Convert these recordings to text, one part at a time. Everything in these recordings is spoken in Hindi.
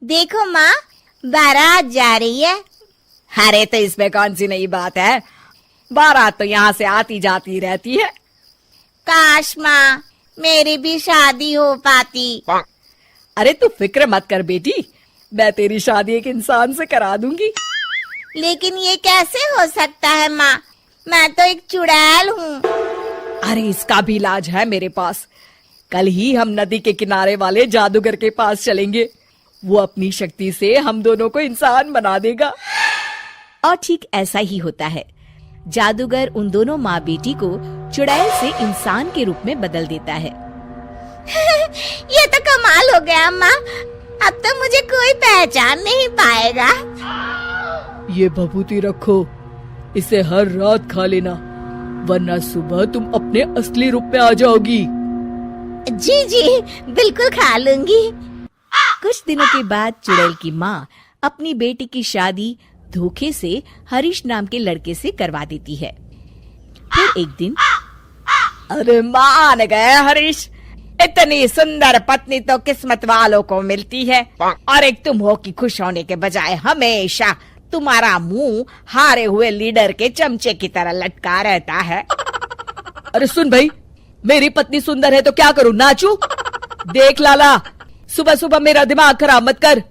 देखो माँ, बारात जा रही है। अरे तो इसमें कौन सी नई बात है, बारात तो यहाँ से आती जाती रहती है। काश माँ मेरी भी शादी हो पाती। अरे तू फिक्र मत कर बेटी, मैं तेरी शादी एक इंसान से करा दूंगी। लेकिन ये कैसे हो सकता है माँ, मैं तो एक चुड़ैल हूँ। अरे इसका भी इलाज है मेरे पास। कल ही हम नदी के किनारे वाले जादूगर के पास चलेंगे, वो अपनी शक्ति से हम दोनों को इंसान बना देगा। और ठीक ऐसा ही होता है। जादूगर उन दोनों माँ बेटी को चुड़ैल से इंसान के रूप में बदल देता है। ये तो कमाल हो गया माँ, अब तो मुझे कोई पहचान नहीं पाएगा। ये भभूति रखो, इसे हर रात खा लेना, वरना सुबह तुम अपने असली रूप में आ जाओगी। जी जी बिल्कुल खा लूंगी। कुछ दिनों के बाद चुड़ैल की माँ अपनी बेटी की शादी धोखे से हरीश नाम के लड़के से करवा देती है। फिर एक दिन, अरे मान गए हरीश, इतनी सुंदर पत्नी तो किस्मत वालों को मिलती है, और एक तुम हो कि खुश होने के बजाय हमेशा तुम्हारा मुंह हारे हुए लीडर के चमचे की तरह लटका रहता है। अरे सुन भाई, मेरी पत्नी सुंदर है तो क्या करूं, नाचूं? देख लाला, सुबह सुबह मेरा दिमाग खराब मत कर।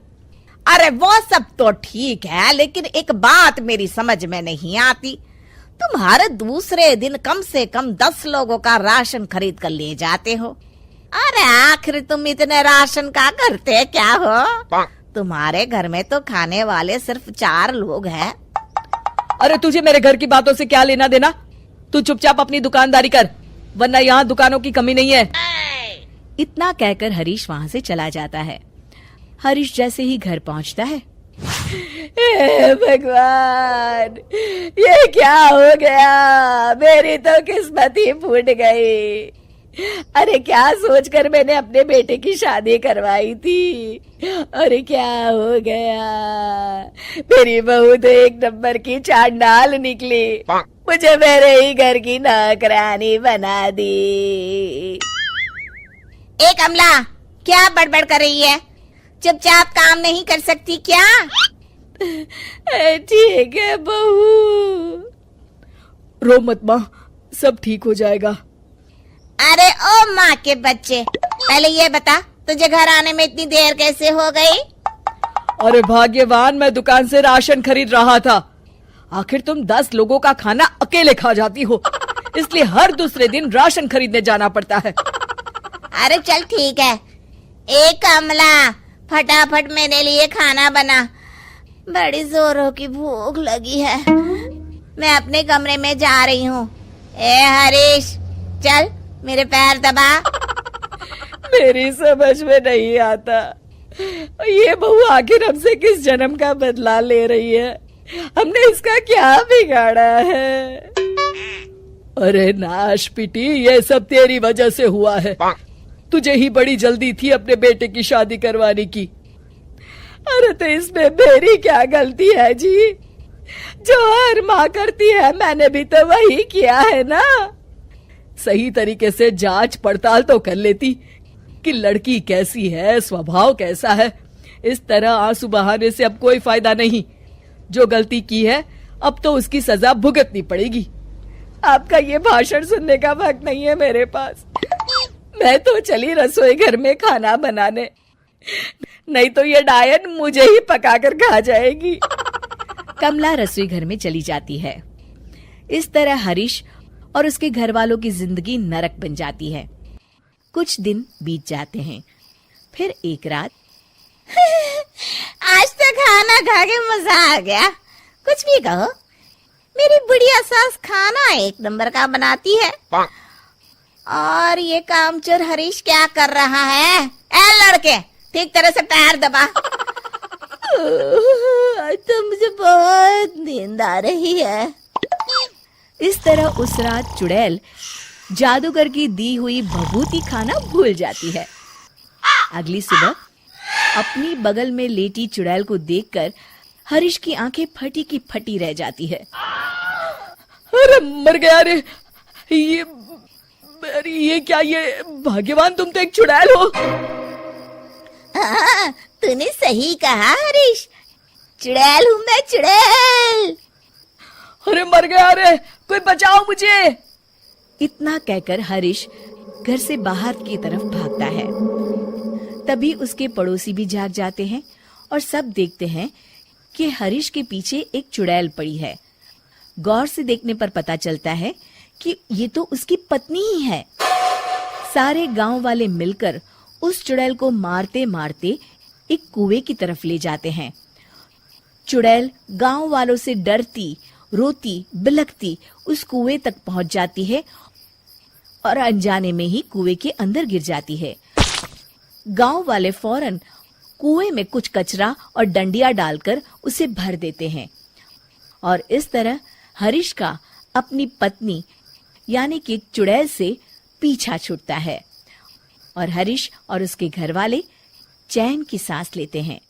अरे वो सब तो ठीक है, लेकिन एक बात मेरी समझ में नहीं आती, तुम हर दूसरे दिन कम से कम 10 लोगों का राशन खरीद कर ले जाते हो। अरे आखिर तुम इतने राशन का करते क्या हो? तुम्हारे घर में तो खाने वाले सिर्फ 4 लोग हैं। अरे तुझे मेरे घर की बातों से क्या लेना देना, तू चुपचाप अपनी दुकानदारी कर, वरना यहाँ दुकानों की कमी नहीं है। इतना कहकर हरीश वहाँ से चला जाता है। हरीश जैसे ही घर पहुँचता है, हे भगवान, ये क्या हो गया, मेरी तो किस्मत ही फूट गई। अरे क्या सोचकर मैंने अपने बेटे की शादी करवाई थी, अरे क्या हो गया, मेरी बहू तो एक नंबर की चांडाल निकली, मुझे मेरे ही घर की नौकरानी बना दी। ए कमला, क्या बड़बड़ कर रही है? चुपचाप काम नहीं कर सकती क्या? ठीक है बहू, रो मत माँ, सब ठीक हो जाएगा। अरे ओ माँ के बच्चे, पहले ये बता तुझे घर आने में इतनी देर कैसे हो गई? अरे भाग्यवान, मैं दुकान से राशन खरीद रहा था। आखिर तुम 10 लोगों का खाना अकेले खा जाती हो, इसलिए हर दूसरे दिन राशन खरीदने जाना पड़ता है। अरे चल ठीक है। ए कमला, फटाफट मेरे लिए खाना बना, बड़ी जोरों की भूख लगी है। मैं अपने कमरे में जा रही हूँ। ए हरीश, चल मेरे पैर दबा। मेरी समझ में नहीं आता, ये बहू आखिर हमसे किस जन्म का बदला ले रही है, हमने इसका क्या बिगाड़ा है? अरे नाश पिटी, ये सब तेरी वजह से हुआ है, तुझे ही बड़ी जल्दी थी अपने बेटे की शादी करवाने की। अरे तो इसमें मेरी क्या गलती है जी, जो हर माँ करती है मैंने भी तो वही किया है ना। सही तरीके से जांच पड़ताल तो कर लेती कि लड़की कैसी है, स्वभाव कैसा है। इस तरह आंसू बहाने से अब कोई फायदा नहीं, जो गलती की है अब तो उसकी सजा भुगतनी पड़ेगी। आपका ये भाषण सुनने का वक्त नहीं है मेरे पास, मैं तो चली रसोई घर में खाना बनाने, नहीं तो ये डायन मुझे ही पकाकर खा जाएगी। कमला रसोई घर में चली जाती है। इस तरह हरीश और उसके घर वालों की जिंदगी नरक बन जाती है। कुछ दिन बीत जाते हैं। फिर एक रात, आज तो खाना खा के मजा आ गया। कुछ भी कहो, मेरी बुढ़िया सास खाना एक नंबर का बनाती है। और ये कामचोर हरीश क्या कर रहा है? ए लड़के, ठीक तरह से पैर दबा। आज तो मुझे बहुत नींद आ रही है। इस तरह उस रात चुड़ैल जादूगर की दी हुई भभूति खाना भूल जाती है। अगली सुबह अपनी बगल में लेटी चुड़ैल को देखकर हरीश की आंखें फटी की फटी रह जाती है। अरे मर गया रे, ये क्या, ये भाग्यवान तुम तो एक चुड़ैल हो। तूने सही कहा हरीश, चुड़ैल हूँ मैं, चुड़ैल। अरे मर गया, अरे कोई बचाओ मुझे। इतना कहकर हरीश घर से बाहर की तरफ भागता है। तभी उसके पड़ोसी भी जाग जाते हैं और सब देखते हैं कि हरीश के पीछे एक चुड़ैल पड़ी है। गौर से देखने पर पता चलता है कि ये तो उसकी पत्नी ही है। सारे गांव वाले मिलकर उस चुड़ैल को मारते मारते एक कुएं की तरफ ले जाते हैं। चुड़ैल गांव वालों से डरती, रोती, बिलखती उस कुएं तक पहुंच जाती है और अनजाने में ही कुएं के अंदर गिर जाती है। गांव वाले फौरन कुएं में कुछ कचरा और डंडिया डालकर उसे भर देते हैं और इस तरह हरीश का अपनी पत्नी यानी कि चुड़ैल से पीछा छूटता है और हरीश और उसके घर वाले चैन की सांस लेते हैं।